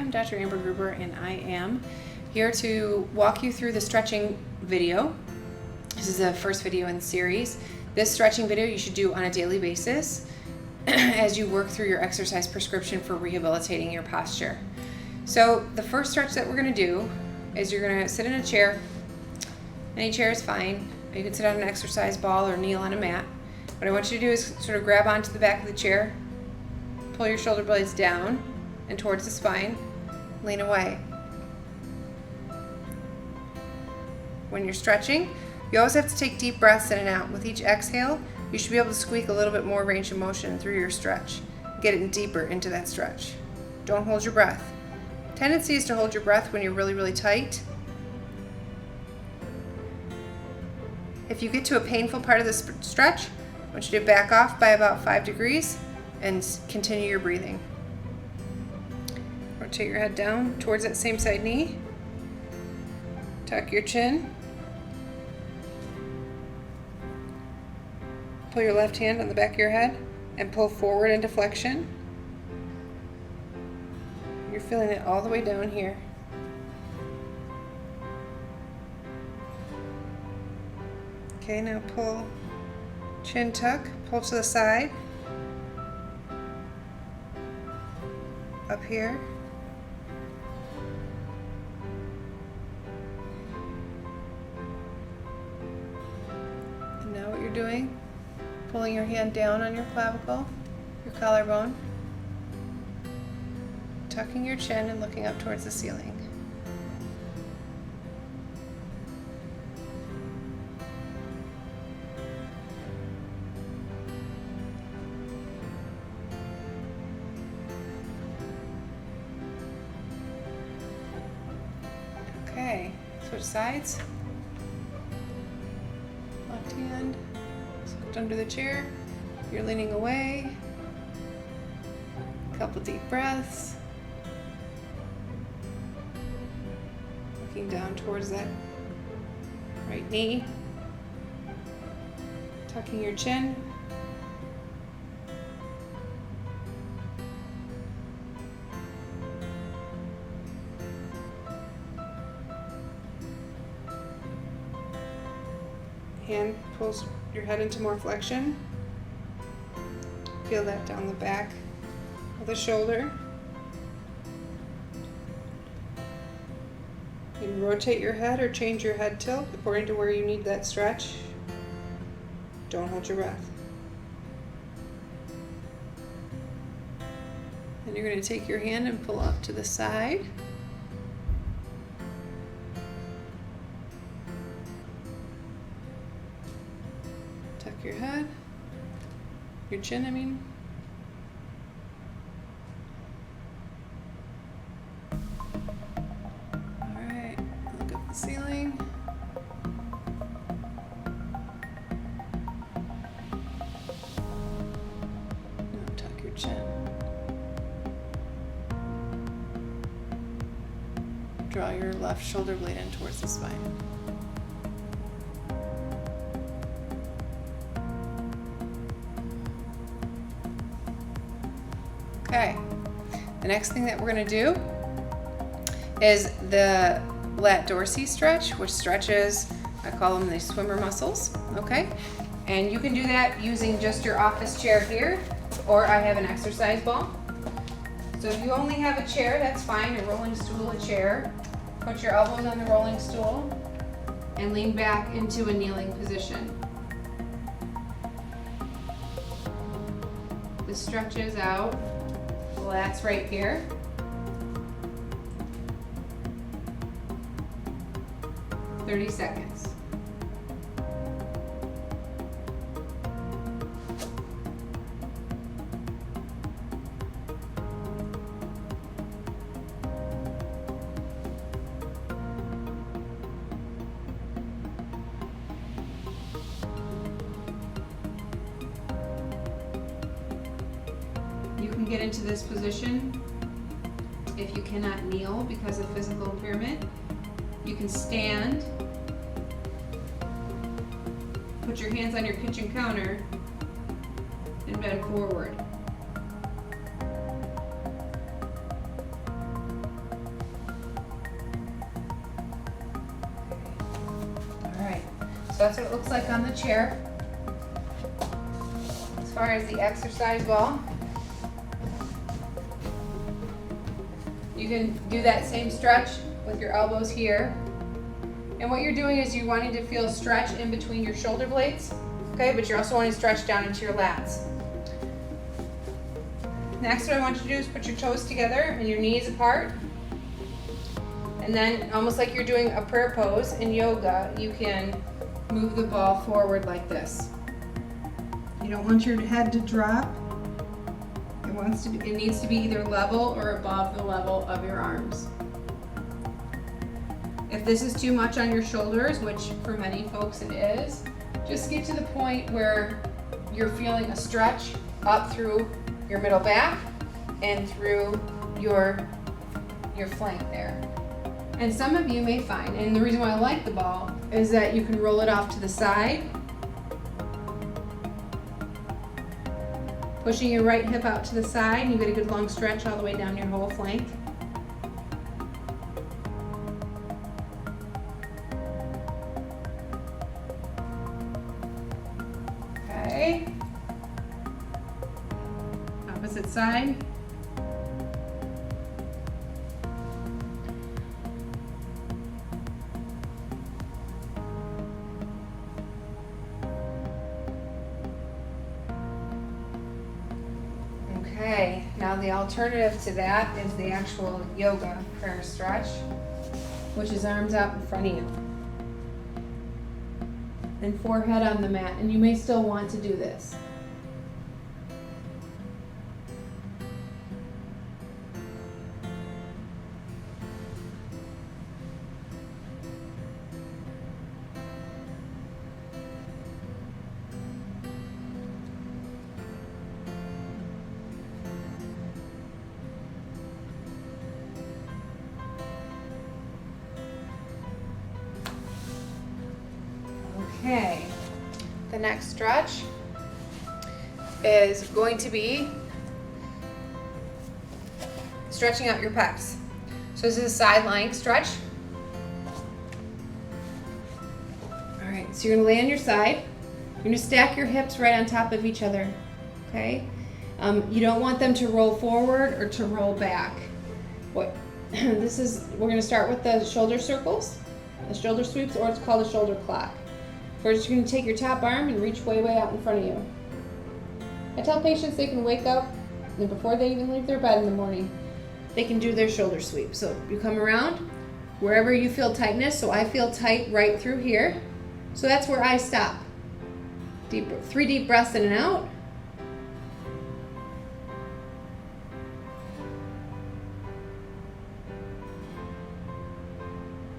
I'm Dr. Amber Gruber, and I am here to walk you through the stretching video. This is the first video in the series. This stretching video you should do on a daily basis as you work through your exercise prescription for rehabilitating your posture. So the first stretch that we're going to do is you're going to sit in a chair. Any chair is fine. You can sit on an exercise ball or kneel on a mat. What I want you to do is sort of grab onto the back of the chair, pull your shoulder blades down and towards the spine, lean away. When you're stretching, you always have to take deep breaths in and out. With each exhale, you should be able to squeak a little bit more range of motion through your stretch. Get it deeper into that stretch. Don't hold your breath. Tendency is to hold your breath when you're really, really tight. If you get to a painful part of the stretch, I want you to back off by about 5 degrees and continue your breathing. Rotate your head down towards that same side knee. Tuck your chin. Pull your left hand on the back of your head and pull forward into flexion. You're feeling it all the way down here. Okay, now pull, chin tuck, pull to the side. Up here. And now what you're doing, pulling your hand down on your clavicle, your collarbone, tucking your chin and looking up towards the ceiling. Okay, switch sides. Left hand, scooped under the chair. You're leaning away. A couple deep breaths. Looking down towards that right knee. Tucking your chin. Hand pulls your head into more flexion. Feel that down the back of the shoulder. You can rotate your head or change your head tilt according to where you need that stretch. Don't hold your breath. Then you're going to take your hand and pull up to the side. Tuck your head, your chin, All right, look at the ceiling. Now tuck your chin. Draw your left shoulder blade in towards the spine. Okay, the next thing that we're going to do is the lat dorsi stretch, which stretches, I call them the swimmer muscles, okay? And you can do that using just your office chair here, or I have an exercise ball. So if you only have a chair, that's fine, a rolling stool, a chair. Put your elbows on the rolling stool and lean back into a kneeling position. This stretches out. The lats right here. "30 seconds. You can get into this position if you cannot kneel because of physical impairment. You can stand, put your hands on your kitchen counter, and bend forward. that's what it looks like on the chair. As far as the exercise ball, you can do that same stretch with your elbows here. And what you're doing is you're wanting to feel a stretch in between your shoulder blades, okay? But you're also wanting to stretch down into your lats. Next, what I want you to do is put your toes together and your knees apart. And then, almost like you're doing a prayer pose in yoga, you can move the ball forward like this. You don't want your head to drop. It needs to be either level or above the level of your arms. If this is too much on your shoulders, which for many folks it is, just get to the point where you're feeling a stretch up through your middle back and through your flank there. And some of you may find, and the reason why I like the ball is that you can roll it off to the side, pushing your right hip out to the side, and you get a good long stretch all the way down your whole flank. Okay. Opposite side. Okay, now the alternative to that is the actual yoga prayer stretch, which is arms out in front of you and forehead on the mat, and you may still want to do this. Okay, the next stretch is going to be stretching out your pecs. So this is a side lying stretch. All right, so you're gonna lay on your side. You're gonna stack your hips right on top of each other, okay? You don't want them to roll forward or to roll back. We're gonna start with the shoulder circles, the shoulder sweeps, or it's called a shoulder clock. First, you're going to take your top arm and reach way, way out in front of you. I tell patients they can wake up, and before they even leave their bed in the morning, they can do their shoulder sweep. So you come around wherever you feel tightness. So I feel tight right through here. So that's where I stop. 3 deep breaths in and out.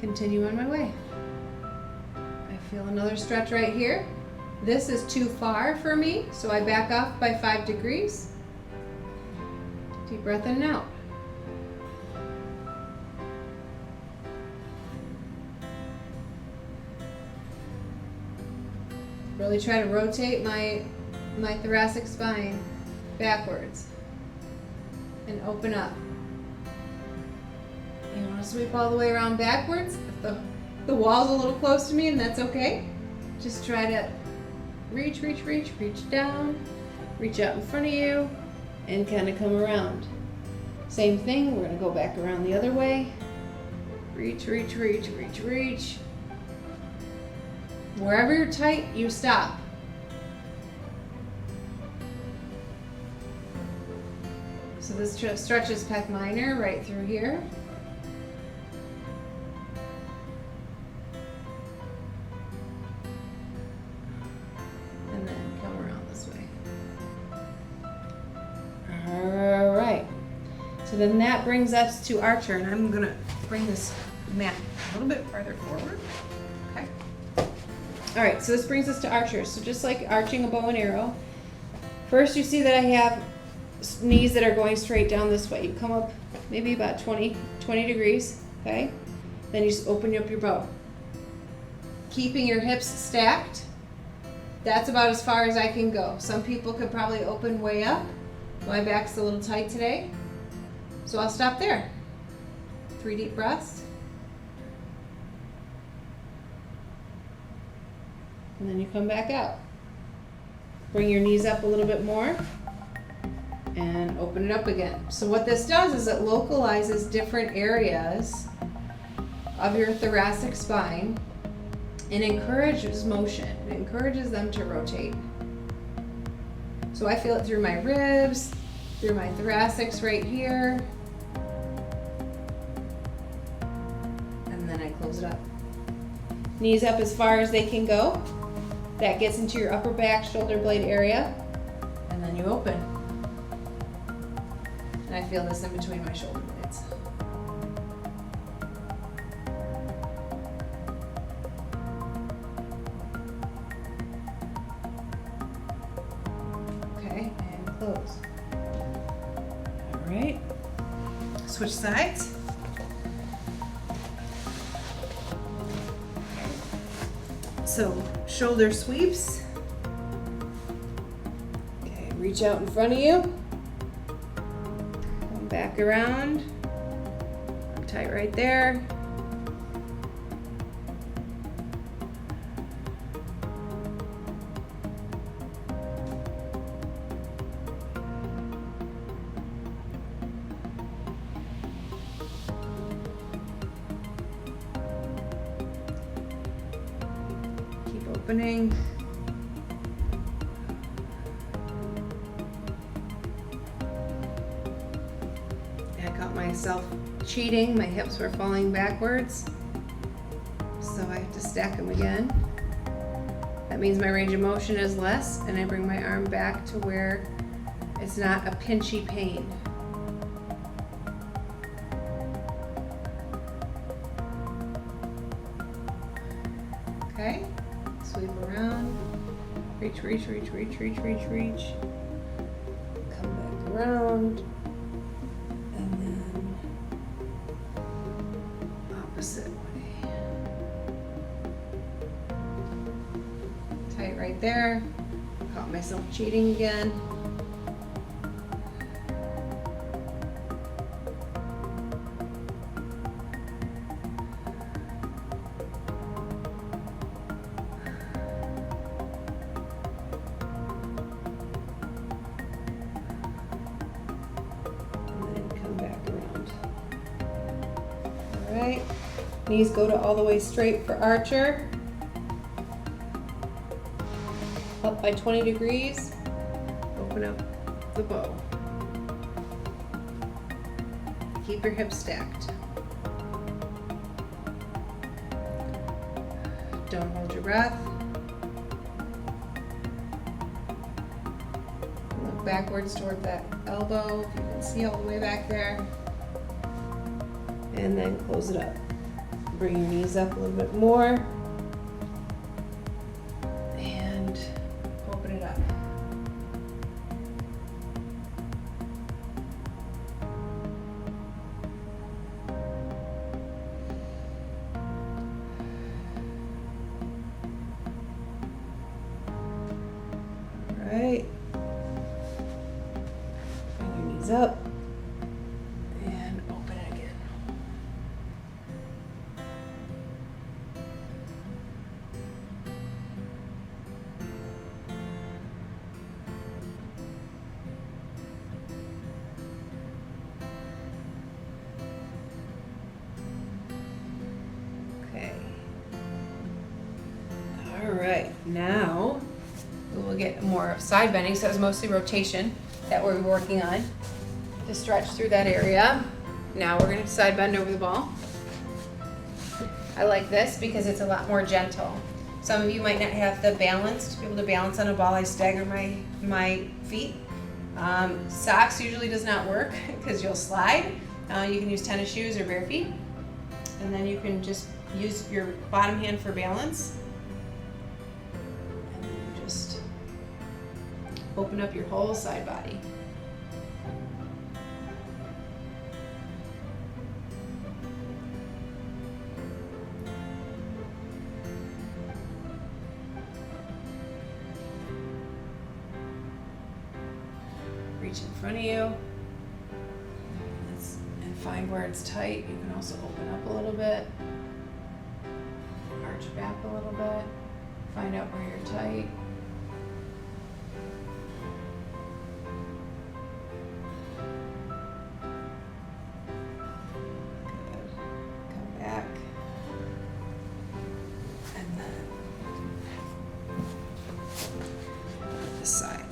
Continue on my way. Feel another stretch right here. This is too far for me, so I back off by 5 degrees. Deep breath in and out. Really try to rotate my thoracic spine backwards and open up. You want to sweep all the way around backwards. If the wall's a little close to me, and that's okay. Just try to reach down, reach out in front of you, and kind of come around. Same thing, we're gonna go back around the other way. Reach. Wherever you're tight, you stop. So this stretches pec minor right through here. Then that brings us to archer, and I'm gonna bring this mat a little bit farther forward. Okay. All right, so this brings us to archer. So just like arching a bow and arrow, first you see that I have knees that are going straight down this way. You come up maybe about 20 degrees, okay? Then you just open up your bow. Keeping your hips stacked, that's about as far as I can go. Some people could probably open way up. My back's a little tight today. So I'll stop there. 3 deep breaths. And then you come back out. Bring your knees up a little bit more and open it up again. So what this does is it localizes different areas of your thoracic spine and encourages motion. It encourages them to rotate. So I feel it through my ribs, through my thoracics right here. And then I close it up. Knees up as far as they can go. That gets into your upper back shoulder blade area. And then you open. And I feel this in between my shoulder blades. Okay, and close. All right. Switch sides. So, shoulder sweeps. Okay, reach out in front of you. Come back around. Tight right there. Opening. I got myself cheating. My hips were falling backwards. So I have to stack them again. That means my range of motion is less, and I bring my arm back to where it's not a pinchy pain. Okay. Sweep around, reach, reach, reach, reach, reach, reach, reach. Come back around, and then opposite way. Tight right there. Caught myself cheating again. Right. Knees go to all the way straight for archer. Up by 20 degrees. Open up the bow. Keep your hips stacked. Don't hold your breath. Look backwards toward that elbow, if you can see all the way back there. And then close it up. Bring your knees up a little bit more. And open it up. All right. Bring your knees up. All right, now we'll get more side bending. So it was mostly rotation that we're working on to stretch through that area. Now we're going to side bend over the ball. I like this because it's a lot more gentle. Some of you might not have the balance to be able to balance on a ball. I stagger my feet. Socks usually does not work because you'll slide. You can use tennis shoes or bare feet. And then you can just use your bottom hand for balance. And then you just open up your whole side body. Reach in front of you. And find where it's tight. You can also open up a little bit. Arch back a little bit. Find out where you're tight. Good. Come back. And then this side.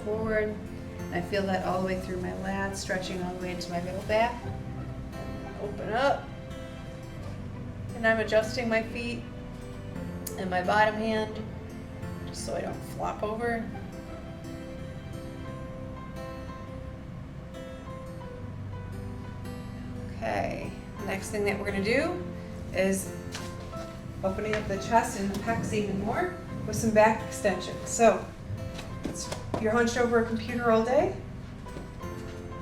Forward. I feel that all the way through my lats, stretching all the way into my middle back. Open up. And I'm adjusting my feet and my bottom hand just so I don't flop over. Okay, next thing that we're going to do is opening up the chest and the pecs even more with some back extensions. So you're hunched over a computer all day.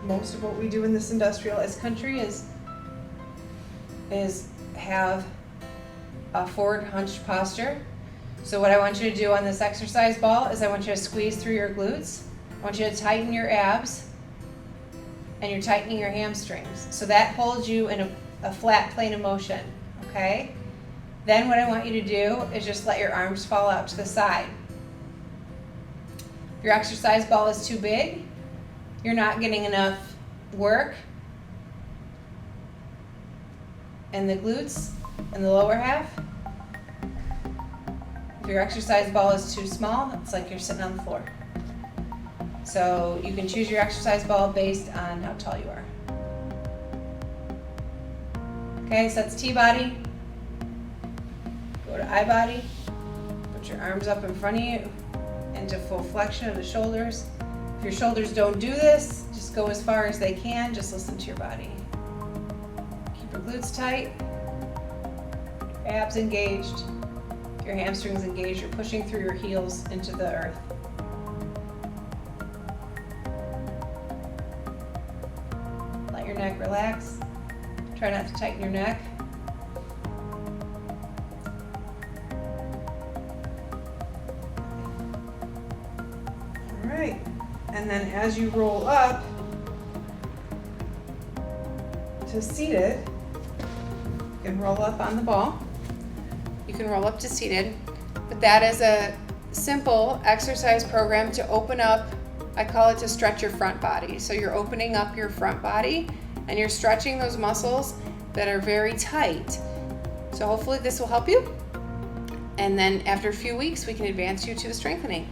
Most of what we do in this industrialized country is have a forward hunched posture. So what I want you to do on this exercise ball is I want you to squeeze through your glutes. I want you to tighten your abs, and you're tightening your hamstrings. So that holds you in a flat plane of motion, okay? Then what I want you to do is just let your arms fall out to the side. If your exercise ball is too big, you're not getting enough work in the glutes and the lower half. If your exercise ball is too small, it's like you're sitting on the floor. So you can choose your exercise ball based on how tall you are. Okay, so that's T-body. Go to I-body. Put your arms up in front of you into full flexion of the shoulders. If your shoulders don't do this, just go as far as they can. Just listen to your body. Keep your glutes tight, your abs engaged, your hamstrings engaged. You're pushing through your heels into the earth. Let your neck relax. Try not to tighten your neck. Alright, and then as you roll up to seated, you can roll up on the ball. You can roll up to seated, but that is a simple exercise program to open up. I call it to stretch your front body. So you're opening up your front body and you're stretching those muscles that are very tight. So hopefully this will help you. And then after a few weeks, we can advance you to the strengthening.